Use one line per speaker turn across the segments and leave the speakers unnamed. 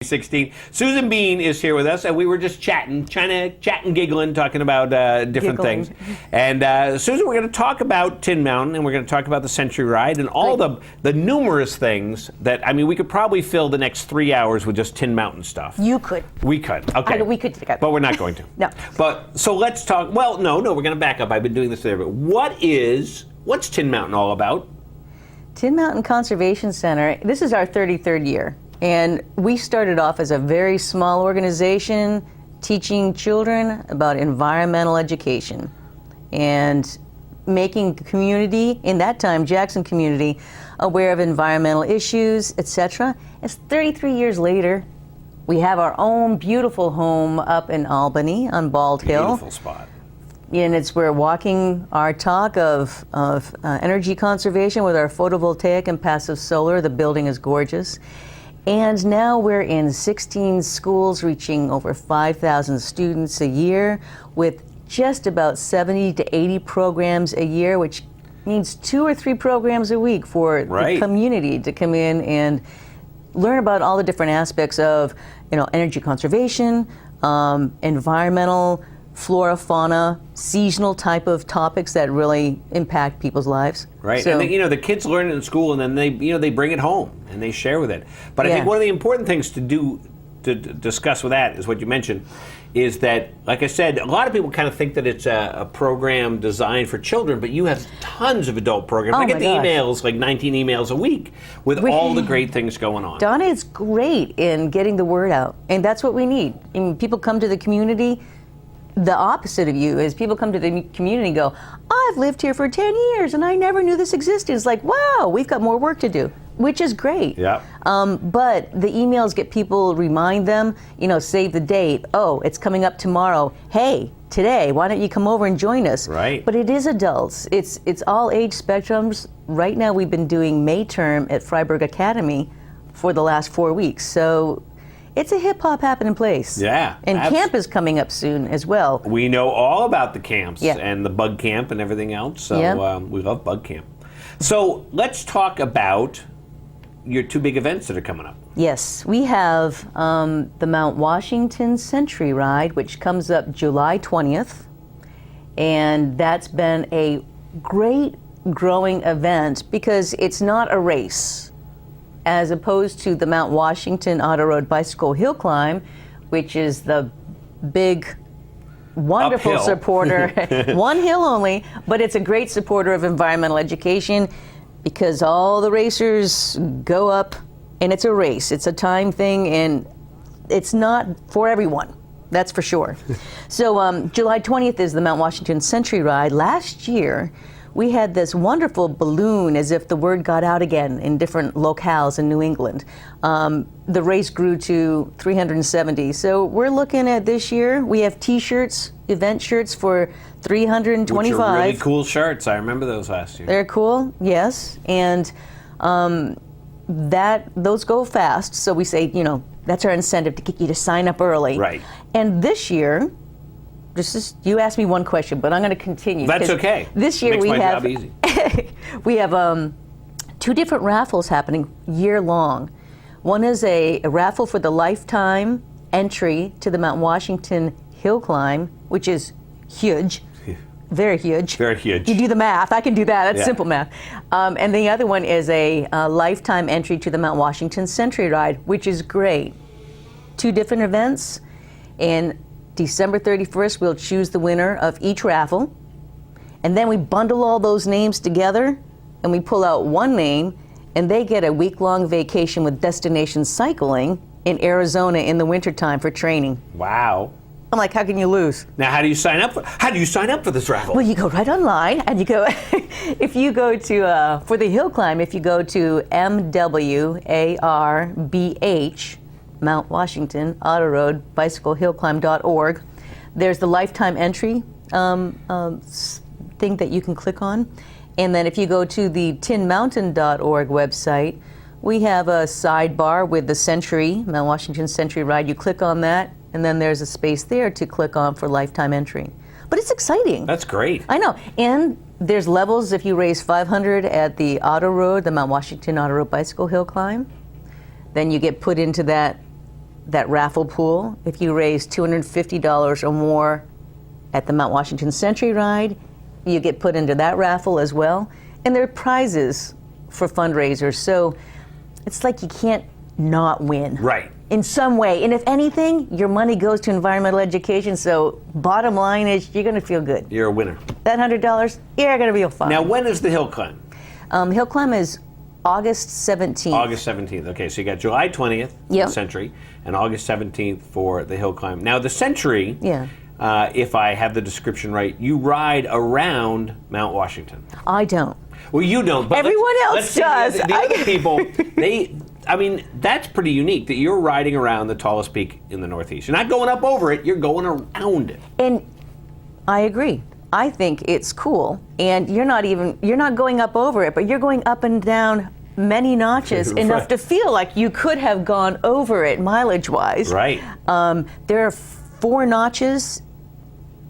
16. Susan Bean is here with us, and we were just chatting, giggling, talking about different things. And Susan, we're going to talk about Tin Mountain, and we're going to talk about the Century Ride, and all the numerous things that, I mean, we could probably fill the next 3 hours with just Tin Mountain stuff.
You could.
We could. Okay.
We could together.
But we're not going to.
No.
But so let's talk. Well, no, we're going to back up. I've been doing this today. But what's Tin Mountain all about?
Tin Mountain Conservation Center. This is our 33rd year. And we started off as a very small organization teaching children about environmental education and making the community, in that time, Jackson community, aware of environmental issues, etc. It's 33 years later. We have our own beautiful home up in Albany on Bald Hill.
Beautiful spot.
And we're walking our talk of energy conservation with our photovoltaic and passive solar. The building is gorgeous. And now we're in 16 schools, reaching over 5,000 students a year, with just about 70 to 80 programs a year, which means 2 or 3 programs a week for the community to come in and learn about all the different aspects of, energy conservation, environmental, flora, fauna, seasonal type of topics that really impact people's lives.
Right,
So,
and the kids learn it in school, and then they bring it home and they share with it. But I think one of the important things to discuss with that is what you mentioned, is that, like I said, a lot of people kind of think that it's a program designed for children, but you have tons of adult programs. I get the emails, like 19 emails a week, with all the great things going on.
Donna is great in getting the word out, and that's what we need. I mean, people come to the community. The opposite of you is people come to the community and go, I've lived here for 10 years and I never knew this existed. It's like, wow, we've got more work to do, which is great.
Yeah.
But the emails get people, remind them, save the date. Oh, it's coming up tomorrow. Hey, today, why don't you come over and join us?
Right.
But it is adults. It's all age spectrums. Right now we've been doing May term at Freiburg Academy for the last 4 weeks. So it's a hip-hop happening place.
Yeah.
And camp is coming up soon as well.
We know all about the camps and the bug camp and everything else. So we love bug camp. So let's talk about your 2 big events that are coming up.
Yes, we have the Mount Washington Century Ride, which comes up July 20th. And that's been a great growing event because it's not a race, as opposed to the Mount Washington Auto Road Bicycle Hill Climb, which is the big, wonderful
uphill
supporter, one hill only, but it's a great supporter of environmental education because all the racers go up, and it's a race. It's a time thing, and it's not for everyone. That's for sure. So July 20th is the Mount Washington Century Ride. Last year, we had this wonderful balloon, as if the word got out again in different locales in New England. The race grew to 370. So we're looking at this year, we have T-shirts, event shirts for 325.
Which are really cool shirts. I remember those last year.
They're cool, yes. And those go fast. So we say, that's our incentive to get you to sign up early.
Right.
And this year, you asked me one question, but I'm going to continue.
That's okay.
This year
Makes my job easy.
we have 2 different raffles happening year long. One is a raffle for the lifetime entry to the Mount Washington Hill Climb, which is huge, very huge.
Very huge.
You do the math. I can do that. That's simple math. And the other one is a lifetime entry to the Mount Washington Century Ride, which is great. 2 different events, and December 31st, we'll choose the winner of each raffle, and then we bundle all those names together, and we pull out one name, and they get a week-long vacation with destination cycling in Arizona in the wintertime for training.
Wow.
I'm like, how can you lose?
Now, how do you sign up for this raffle?
Well, you go right online, and you go, if you go to, for the hill climb, if you go to MWARBH, Mount Washington Auto Road Bicycle Hill Climb.org. There's the lifetime entry thing that you can click on. And then if you go to the tinmountain.org website, we have a sidebar with the Mount Washington Century Ride. You click on that, and then there's a space there to click on for lifetime entry. But it's exciting.
That's great.
I know. And there's levels if you raise $500 at the Auto Road, the Mount Washington Auto Road Bicycle Hill Climb. Then you get put into that that raffle pool. If you raise $250 or more at the Mount Washington Century Ride, you get put into that raffle as well. And there are prizes for fundraisers. So it's like you can't not win.
Right.
In some way. And if anything, your money goes to environmental education. So bottom line is you're going to feel good.
You're a winner.
That $100, you're going to feel fine.
Now, when is the hill climb?
Hill climb is August 17th.
August 17th. Okay, so you got July 20th for the Century and August 17th for the hill climb. Now, the Century, if I have the description right, you ride around Mount Washington.
I don't.
Well, you don't. But
everyone else does.
The other people, that's pretty unique that you're riding around the tallest peak in the Northeast. You're not going up over it, you're going around it.
And I agree. I think it's cool. And you're not going up over it, but you're going up and down many notches enough to feel like you could have gone over it mileage-wise.
Right.
There are 4 notches.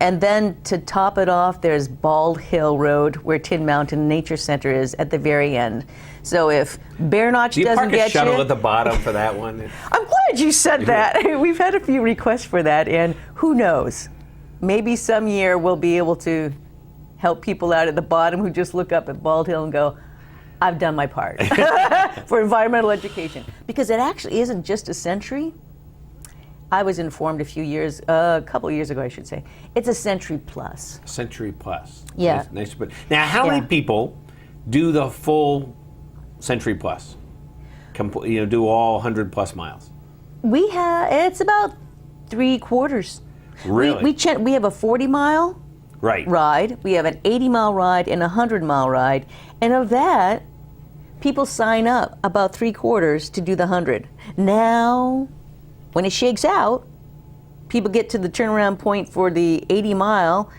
And then to top it off, there's Bald Hill Road, where Tin Mountain Nature Center is at the very end. So if Bear Notch doesn't get you...
Do you park a shuttle at the bottom for that one?
I'm glad you said that. We've had a few requests for that, and who knows? Maybe some year we'll be able to help people out at the bottom who just look up at Bald Hill and go, I've done my part for environmental education. Because it actually isn't just a century. I was informed a couple of years ago, I should say. It's a Century Plus.
Century Plus.
Yeah.
Nice to put. Now, how many people do the full Century Plus? Do all 100 plus miles?
It's about 3/4.
Really?
We have a 40-mile ride. We have an 80-mile ride and a 100-mile ride. And of that, people sign up about 3/4 to do the 100. Now, when it shakes out, people get to the turnaround point for the 80-mile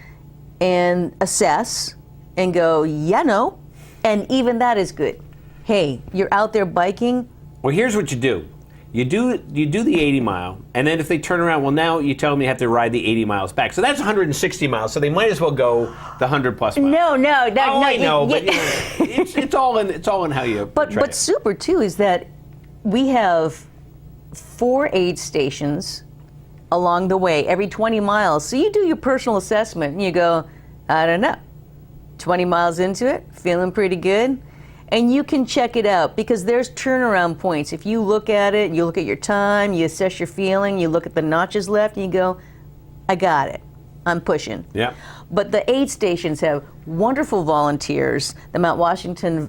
and assess and go, no. And even that is good. Hey, you're out there biking.
Well, here's what you do. You do the 80-mile, and then if they turn around, well, now you tell them you have to ride the 80 miles back. So that's 160 miles. So they might as well go the 100 plus miles.
No.
I know, but it's all in how you.
But super too is that we have 4 aid stations along the way every 20 miles. So you do your personal assessment and you go, I don't know, 20 miles into it, feeling pretty good. And you can check it out because there's turnaround points. If you look at it, you look at your time, you assess your feeling, you look at the notches left, and you go, I got it. I'm pushing.
Yeah.
But the aid stations have wonderful volunteers. The Mount Washington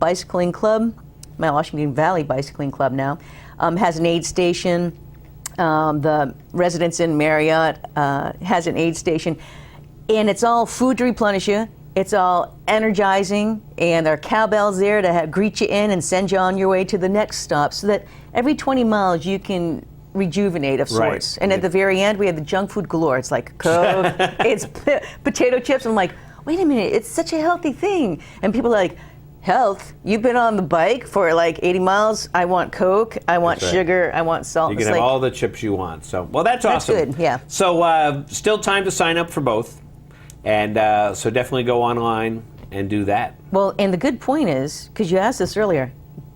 Bicycling Club, Mount Washington Valley Bicycling Club now, has an aid station. The Residence Inn Marriott has an aid station. And it's all food to replenish you. It's all energizing, and there are cowbells there to greet you in and send you on your way to the next stop, so that every 20 miles you can rejuvenate of sorts. And at the very end, we have the junk food galore. It's like Coke, it's potato chips. I'm like, wait a minute, it's such a healthy thing. And people are like, health? You've been on the bike for like 80 miles. I want Coke, I want sugar, I want salt.
You can have all the chips you want. So, well, that's awesome.
That's good, yeah.
So, still time to sign up for both. And so definitely go online and do that. Well,
and the good point is, because you asked this earlier,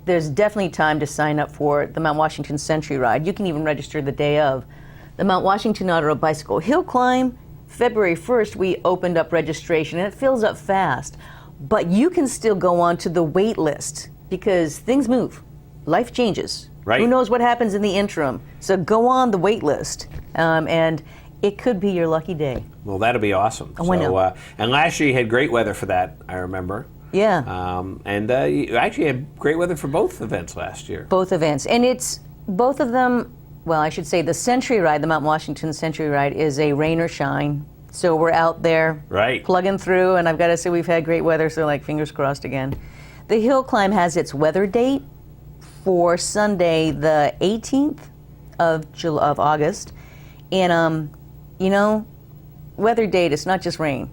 there's definitely time to sign up for the Mount Washington Century Ride. You can even register the day of. The Mount Washington Auto Bicycle Hill Climb, February 1st, we opened up registration, and it fills up fast. But you can still go on to the wait list, because things move. Life changes.
Right.
Who knows what happens in the interim? So go on the wait list, and it could be your lucky day.
Well, that'll be awesome.
Oh, I know.
And last year you had great weather for that, I remember.
Yeah.
And you actually had great weather for both events last year.
Both events. And it's both of them, well, I should say the Century Ride, the Mount Washington Century Ride, is a rain or shine. So we're out there plugging through, and I've got to say we've had great weather, so like fingers crossed again. The Hill Climb has its weather date for Sunday, the 18th of August. And, weather date, it's not just rain.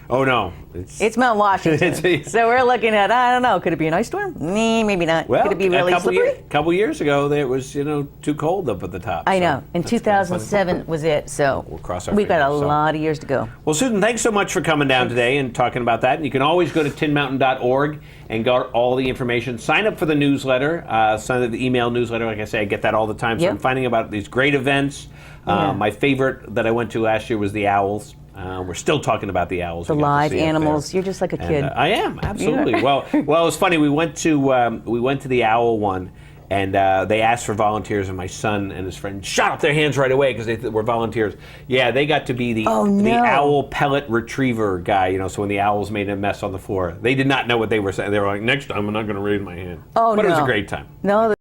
Oh no,
It's Mount Washington. So we're looking at, I don't know, could it be an ice storm? Maybe not.
well,
Could it be really slippery?
A couple years ago, it was too cold up at the top.
I
so
know. In
that's kinda
2007 was it. So
We'll cross our
we've got a
fingers, so.
lot of years to go.
Well, Susan, thanks so much for coming down today and talking about that. And you can always go to tinmountain.org and get all the information. Sign up for the newsletter. Sign up for the email newsletter. Like I say, I get that all the time. So
Yep.
I'm finding about these great events. My favorite that I went to last year was the Owls. We're still talking about the Owls.
The
We got to
live
see it
animals.
there.
You're just like a
And,
kid.
I am, absolutely. Well, it was funny. We went to the Owl one, and they asked for volunteers, and my son and his friend shot up their hands right away because they were volunteers. Yeah, they got to be the owl pellet retriever guy. So when the owls made a mess on the floor, they did not know what they were saying. They were like, "Next time, I'm not going to raise my hand."
Oh,
but
no.
it was a great time.
No,